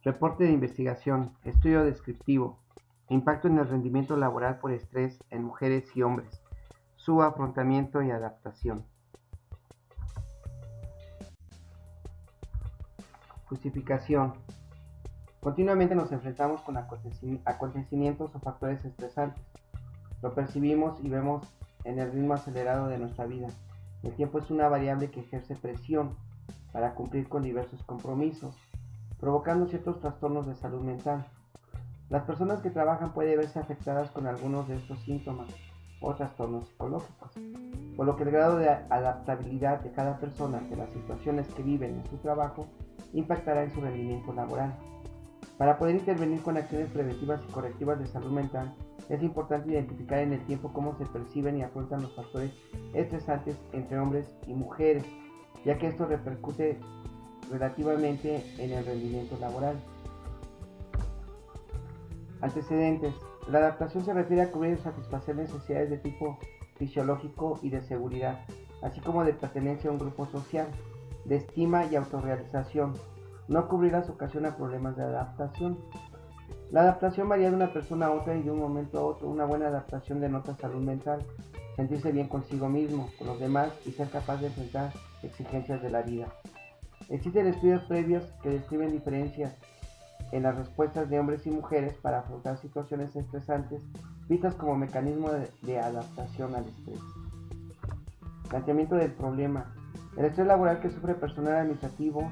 Reporte de investigación, estudio descriptivo, impacto en el rendimiento laboral por estrés en mujeres y hombres, su afrontamiento y adaptación. Justificación. Continuamente nos enfrentamos con acontecimientos o factores estresantes. Lo percibimos y vemos en el ritmo acelerado de nuestra vida. El tiempo es una variable que ejerce presión para cumplir con diversos compromisos, provocando ciertos trastornos de salud mental. Las personas que trabajan pueden verse afectadas con algunos de estos síntomas o trastornos psicológicos, por lo que el grado de adaptabilidad de cada persona ante las situaciones que viven en su trabajo impactará en su rendimiento laboral. Para poder intervenir con acciones preventivas y correctivas de salud mental, es importante identificar en el tiempo cómo se perciben y afrontan los factores estresantes entre hombres y mujeres, ya que esto repercute relativamente en el rendimiento laboral. Antecedentes. La adaptación se refiere a cubrir y satisfacer necesidades de tipo fisiológico y de seguridad, así como de pertenencia a un grupo social, de estima y autorrealización. No cubrirlas ocasiona problemas de adaptación. La adaptación varía de una persona a otra y de un momento a otro. Una buena adaptación denota salud mental, sentirse bien consigo mismo, con los demás y ser capaz de enfrentar exigencias de la vida. Existen estudios previos que describen diferencias en las respuestas de hombres y mujeres para afrontar situaciones estresantes vistas como mecanismo de adaptación al estrés. Planteamiento del problema. El estrés laboral que sufre personal administrativo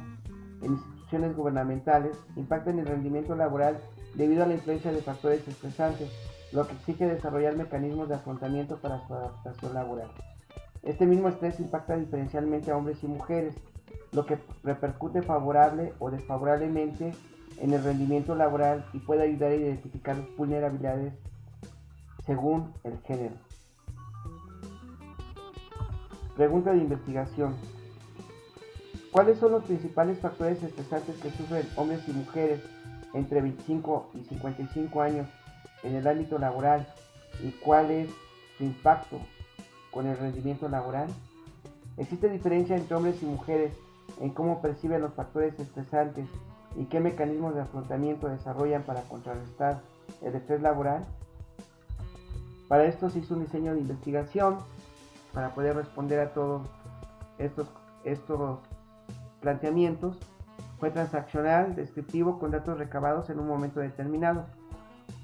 en instituciones gubernamentales impacta en el rendimiento laboral debido a la influencia de factores estresantes, lo que exige desarrollar mecanismos de afrontamiento para su adaptación laboral. Este mismo estrés impacta diferencialmente a hombres y mujeres, lo que repercute favorable o desfavorablemente en el rendimiento laboral y puede ayudar a identificar vulnerabilidades según el género. Pregunta de investigación. ¿Cuáles son los principales factores estresantes que sufren hombres y mujeres entre 25 y 55 años en el ámbito laboral y cuál es su impacto con el rendimiento laboral? ¿Existe diferencia entre hombres y mujeres en cómo perciben los factores estresantes y qué mecanismos de afrontamiento desarrollan para contrarrestar el estrés laboral? Para esto se hizo un diseño de investigación para poder responder a todos estos planteamientos. Fue transaccional, descriptivo, con datos recabados en un momento determinado,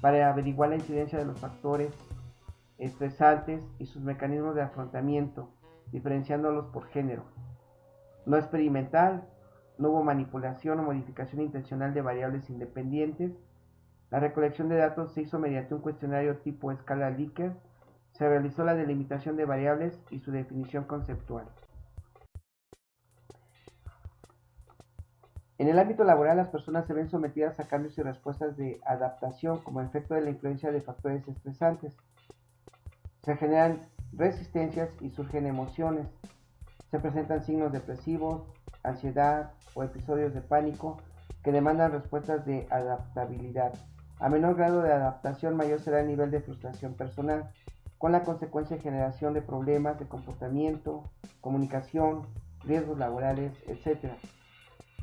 para averiguar la incidencia de los factores estresantes y sus mecanismos de afrontamiento, diferenciándolos por género. No experimental, no hubo manipulación o modificación intencional de variables independientes. La recolección de datos se hizo mediante un cuestionario tipo escala Likert. Se realizó la delimitación de variables y su definición conceptual. En el ámbito laboral, las personas se ven sometidas a cambios y respuestas de adaptación como efecto de la influencia de factores estresantes. Se generan resistencias y surgen emociones. Se presentan signos depresivos, ansiedad o episodios de pánico que demandan respuestas de adaptabilidad. A menor grado de adaptación, mayor será el nivel de frustración personal, con la consecuencia de generación de problemas de comportamiento, comunicación, riesgos laborales, etc.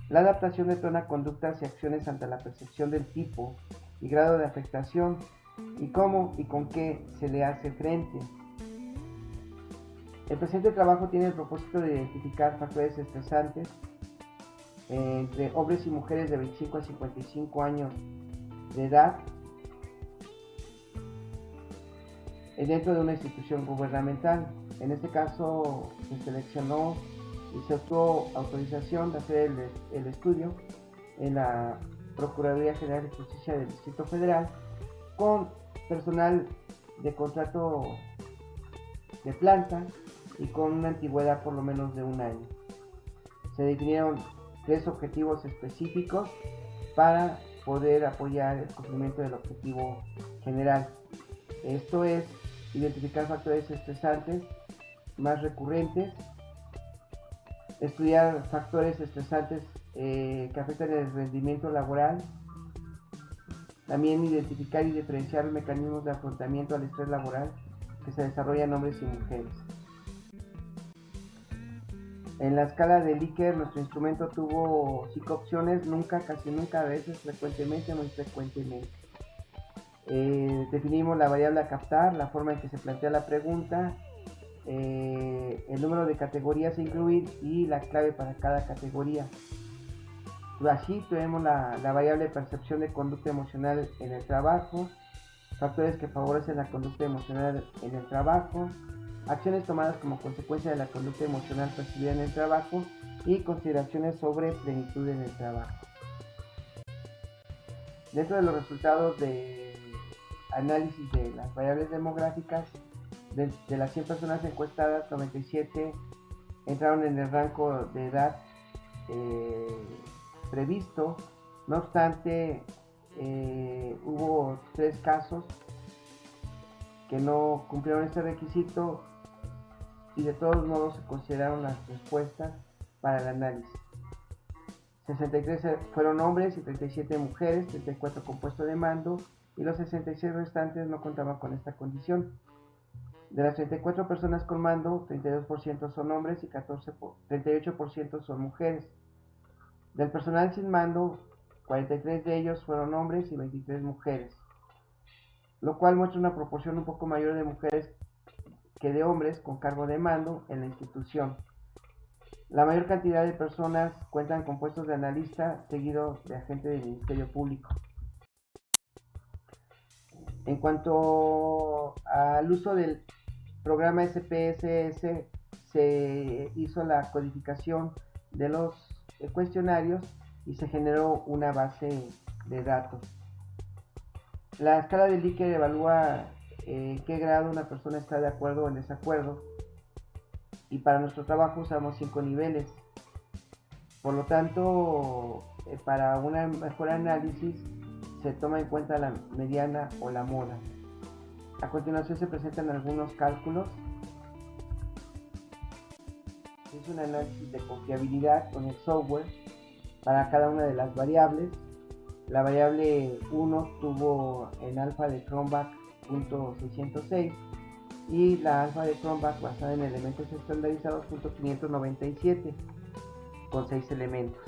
La adaptación detona conductas y acciones ante la percepción del tipo y grado de afectación y cómo y con qué se le hace frente. El presente trabajo tiene el propósito de identificar factores estresantes entre hombres y mujeres de 25 a 55 años de edad dentro de una institución gubernamental. En este caso se seleccionó y se obtuvo autorización de hacer el estudio en la Procuraduría General de Justicia del Distrito Federal con personal de contrato de planta y con una antigüedad por lo menos de un año. Se definieron 3 objetivos específicos para poder apoyar el cumplimiento del objetivo general. Esto es identificar factores estresantes más recurrentes, estudiar factores estresantes que afectan el rendimiento laboral, también identificar y diferenciar los mecanismos de afrontamiento al estrés laboral que se desarrollan en hombres y mujeres. En la escala de Likert, nuestro instrumento tuvo 5 opciones: nunca, casi nunca, a veces, frecuentemente, muy frecuentemente. Definimos la variable a captar, la forma en que se plantea la pregunta, el número de categorías a incluir y la clave para cada categoría. Así tenemos la variable percepción de conducta emocional en el trabajo, factores que favorecen la conducta emocional en el trabajo, acciones tomadas como consecuencia de la conducta emocional percibida en el trabajo y consideraciones sobre plenitud en el trabajo. Dentro de los resultados de análisis de las variables demográficas, de las 100 personas encuestadas, 97 entraron en el rango de edad previsto. No obstante, hubo 3 casos que no cumplieron este requisito y de todos modos se consideraron las respuestas para el análisis. 63 fueron hombres y 37 mujeres, 34 con puesto de mando, y los 66 restantes no contaban con esta condición. De las 34 personas con mando, 32% son hombres y 38% son mujeres. Del personal sin mando, 43 de ellos fueron hombres y 23 mujeres, lo cual muestra una proporción un poco mayor de mujeres que de hombres con cargo de mando en la institución. La mayor cantidad de personas cuentan con puestos de analista, seguido de agente del Ministerio Público. En cuanto al uso del programa SPSS, se hizo la codificación de los cuestionarios y se generó una base de datos. La escala de Likert evalúa en qué grado una persona está de acuerdo o en desacuerdo, y para nuestro trabajo usamos 5 niveles. Por lo tanto, para un mejor análisis se toma en cuenta la mediana o la moda. A continuación se presentan algunos cálculos. Es un análisis de confiabilidad con el software para cada una de las variables. La variable 1 tuvo en alfa de Cronbach .606 y la alfa de Cronbach basada en elementos estandarizados .597 con 6 elementos.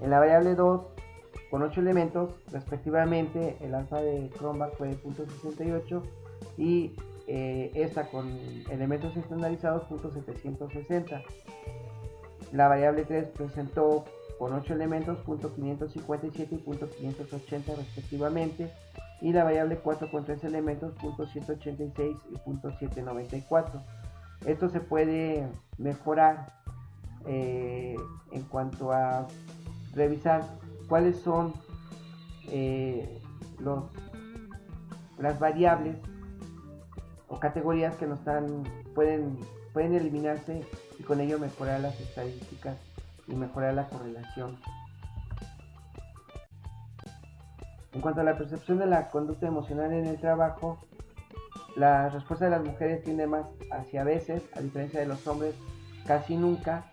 En la variable 2 con 8 elementos respectivamente, el alfa de Cronbach fue de .68 y esta con elementos estandarizados .760. La variable 3 presentó con 8 elementos .557 y .580 respectivamente, y la variable 4 con 3 elementos .186 y .794. Esto se puede mejorar en cuanto a revisar cuáles son las variables o categorías que pueden eliminarse, y con ello mejorar las estadísticas y mejorar la correlación. En cuanto a la percepción de la conducta emocional en el trabajo, la respuesta de las mujeres tiende más hacia a veces, a diferencia de los hombres, casi nunca,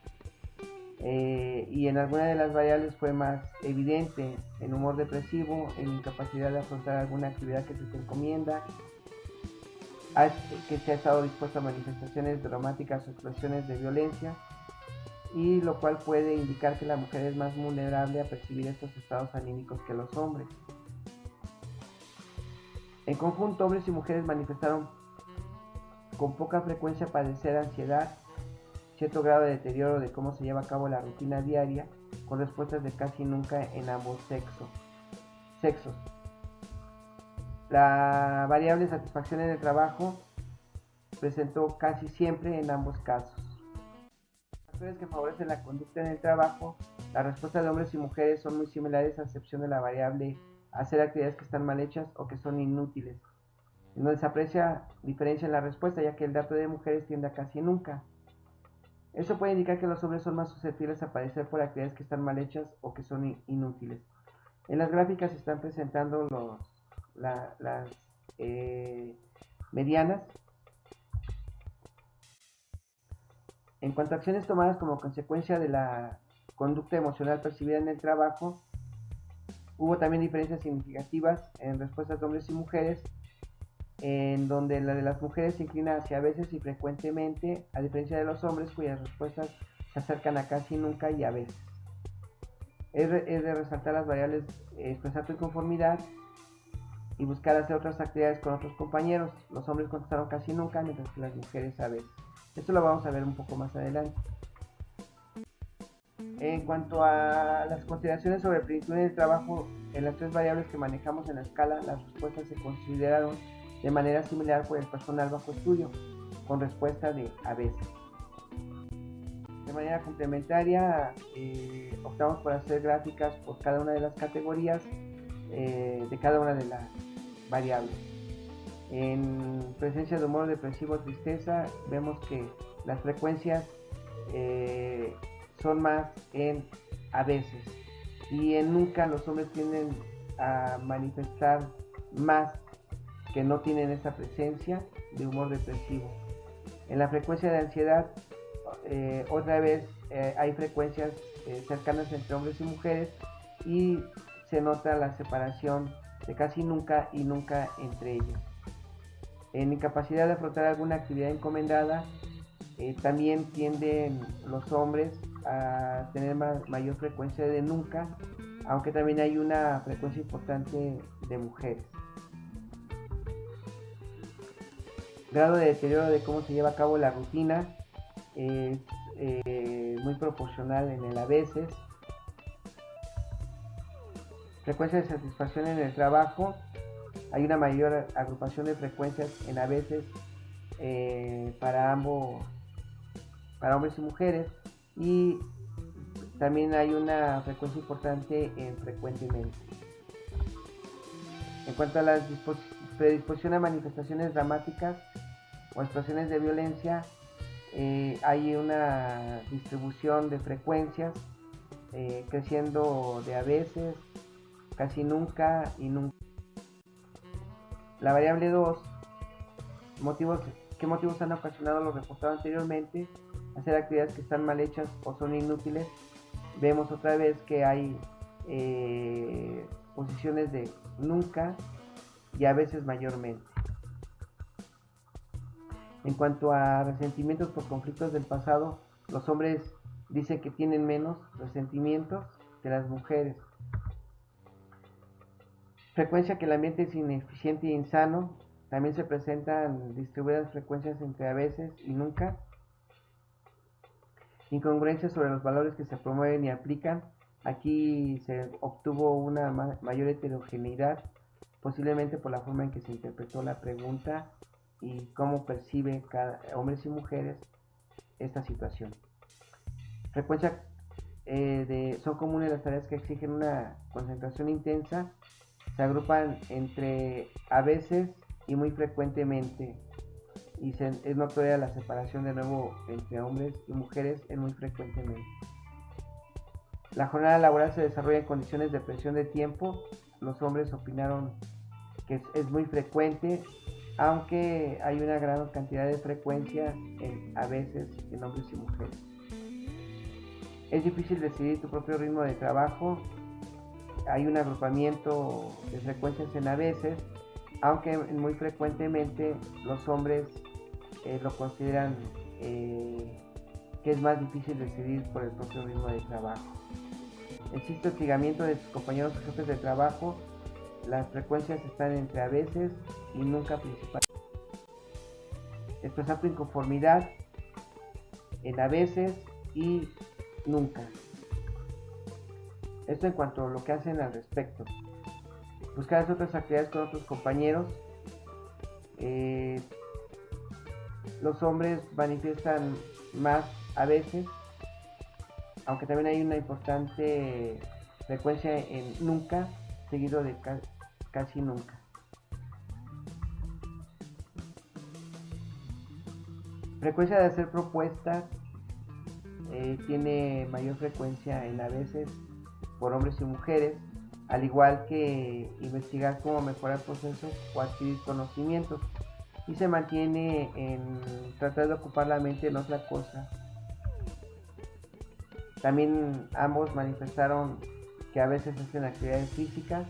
y en alguna de las variables fue más evidente en humor depresivo, en incapacidad de afrontar alguna actividad que se te encomienda, que se ha estado dispuesto a manifestaciones dramáticas o expresiones de violencia, y lo cual puede indicar que la mujer es más vulnerable a percibir estos estados anímicos que los hombres. En conjunto, hombres y mujeres manifestaron con poca frecuencia padecer ansiedad, cierto grado de deterioro de cómo se lleva a cabo la rutina diaria, con respuestas de casi nunca en ambos sexos. La variable satisfacción en el trabajo presentó casi siempre en ambos casos. Factores que favorecen la conducta en el trabajo, las respuestas de hombres y mujeres son muy similares, a excepción de la variable hacer actividades que están mal hechas o que son inútiles, en donde se aprecia diferencia en la respuesta, ya que el dato de mujeres tiende a casi nunca. Eso puede indicar que los hombres son más susceptibles a padecer por actividades que están mal hechas o que son inútiles. En las gráficas se están presentando las medianas. En cuanto a acciones tomadas como consecuencia de la conducta emocional percibida en el trabajo, hubo también diferencias significativas en respuestas de hombres y mujeres, en donde la de las mujeres se inclina hacia a veces y frecuentemente, a diferencia de los hombres, cuyas respuestas se acercan a casi nunca y a veces. Es de resaltar las variables expresar tu inconformidad y buscar hacer otras actividades con otros compañeros. Los hombres contestaron casi nunca, mientras que las mujeres a veces. Esto lo vamos a ver un poco más adelante. En cuanto a las consideraciones sobre plenitud en el trabajo, en las tres variables que manejamos en la escala, las respuestas se consideraron de manera similar por el personal bajo estudio, con respuesta de a veces. De manera complementaria, optamos por hacer gráficas por cada una de las categorías de cada una de las variables. En presencia de humor depresivo o tristeza, vemos que las frecuencias son más en a veces, y en nunca los hombres tienden a manifestar más que no tienen esa presencia de humor depresivo. En la frecuencia de ansiedad, otra vez hay frecuencias cercanas entre hombres y mujeres, y se nota la separación de casi nunca y nunca entre ellos. En incapacidad de afrontar alguna actividad encomendada, también tienden los hombres a tener mayor frecuencia de nunca, aunque también hay una frecuencia importante de mujeres. Grado de deterioro de cómo se lleva a cabo la rutina es muy proporcional en el a veces. Frecuencia de satisfacción en el trabajo, hay una mayor agrupación de frecuencias en a veces para hombres y mujeres, y también hay una frecuencia importante en frecuentemente. En cuanto a la predisposición a manifestaciones dramáticas o expresiones de violencia, hay una distribución de frecuencias creciendo de a veces, casi nunca y nunca. La variable 2, ¿qué motivos han ocasionado lo reportado anteriormente? Hacer actividades que están mal hechas o son inútiles. Vemos otra vez que hay posiciones de nunca y a veces mayormente. En cuanto a resentimientos por conflictos del pasado, los hombres dicen que tienen menos resentimientos que las mujeres. Frecuencia que el ambiente es ineficiente y insano. También se presentan distribuidas frecuencias entre a veces y nunca. Incongruencias sobre los valores que se promueven y aplican. Aquí se obtuvo una mayor heterogeneidad, posiblemente por la forma en que se interpretó la pregunta y cómo percibe hombres y mujeres esta situación. Frecuencia son comunes las tareas que exigen una concentración intensa. Se agrupan entre a veces y muy frecuentemente, y es notoria la separación de nuevo entre hombres y mujeres en muy frecuentemente. La jornada laboral se desarrolla en condiciones de presión de tiempo. Los hombres opinaron que es muy frecuente, aunque hay una gran cantidad de frecuencias a veces en hombres y mujeres. Es difícil decidir tu propio ritmo de trabajo. Hay un agrupamiento de frecuencias en a veces, aunque muy frecuentemente los hombres lo consideran que es más difícil decidir por el propio ritmo de trabajo. Existe hostigamiento de sus compañeros o jefes de trabajo. Las frecuencias están entre a veces y nunca principal. Expresar tu inconformidad en a veces y nunca. Esto en cuanto a lo que hacen al respecto. Buscar otras actividades con otros compañeros. Los hombres manifiestan más a veces, aunque también hay una importante frecuencia en nunca, seguido de casi nunca. Frecuencia de hacer propuestas tiene mayor frecuencia en a veces por hombres y mujeres, al igual que investigar cómo mejorar procesos o adquirir conocimientos, y se mantiene en tratar de ocupar la mente en otra cosa. También ambos manifestaron que a veces hacen actividades físicas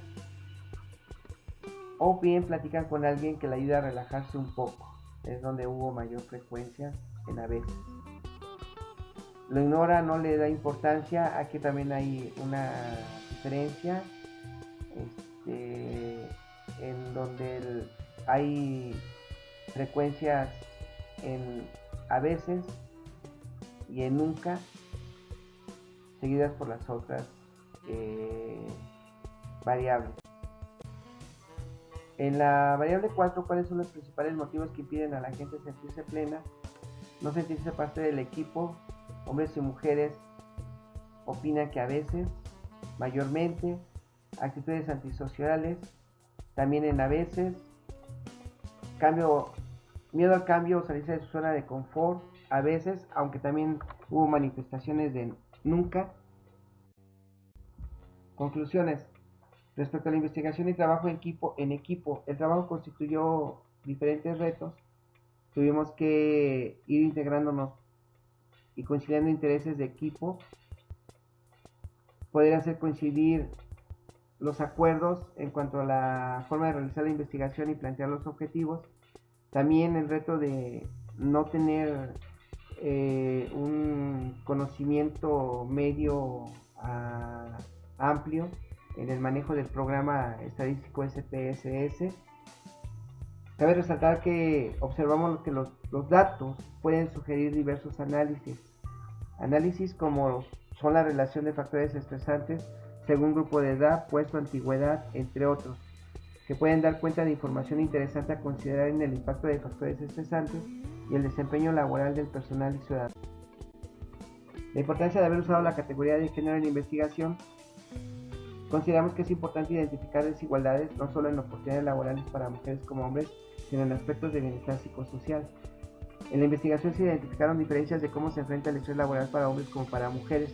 o bien platican con alguien que le ayuda a relajarse un poco. Es donde hubo mayor frecuencia en a veces. lo ignora, no le da importancia. Aquí también hay una diferencia en donde hay frecuencias en a veces y en nunca, seguidas por las otras variables. En la variable 4, ¿cuáles son los principales motivos que impiden a la gente sentirse plena? No sentirse parte del equipo. Hombres y mujeres opinan que a veces, mayormente, actitudes antisociales, también en a veces, miedo al cambio o salirse de su zona de confort, a veces, aunque también hubo manifestaciones de nunca. Conclusiones. Respecto a la investigación y trabajo en equipo, el trabajo constituyó diferentes retos. Tuvimos que ir integrándonos y conciliando intereses de equipo, poder hacer coincidir los acuerdos en cuanto a la forma de realizar la investigación y plantear los objetivos. También el reto de no tener un conocimiento medio amplio en el manejo del programa estadístico SPSS. Cabe resaltar que observamos que los datos pueden sugerir diversos análisis como son la relación de factores estresantes según grupo de edad, puesto, antigüedad, entre otros, que pueden dar cuenta de información interesante a considerar en el impacto de factores estresantes y el desempeño laboral del personal y ciudadano. La importancia de haber usado la categoría de género en la investigación. Consideramos que es importante identificar desigualdades no solo en oportunidades laborales para mujeres como hombres, sino en aspectos de bienestar psicosocial. En la investigación se identificaron diferencias de cómo se enfrenta el estrés laboral para hombres como para mujeres,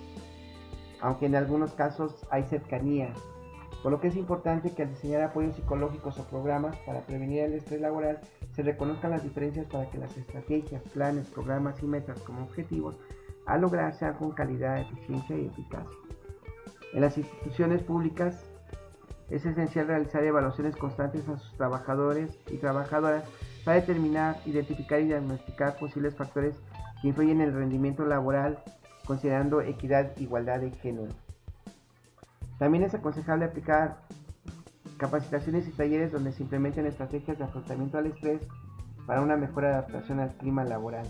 aunque en algunos casos hay cercanía, por lo que es importante que al diseñar apoyos psicológicos o programas para prevenir el estrés laboral se reconozcan las diferencias para que las estrategias, planes, programas y metas como objetivos a lograr sean con calidad, eficiencia y eficacia. En las instituciones públicas es esencial realizar evaluaciones constantes a sus trabajadores y trabajadoras para determinar, identificar y diagnosticar posibles factores que influyen en el rendimiento laboral, considerando equidad e igualdad de género. También es aconsejable aplicar capacitaciones y talleres donde se implementen estrategias de afrontamiento al estrés para una mejor adaptación al clima laboral.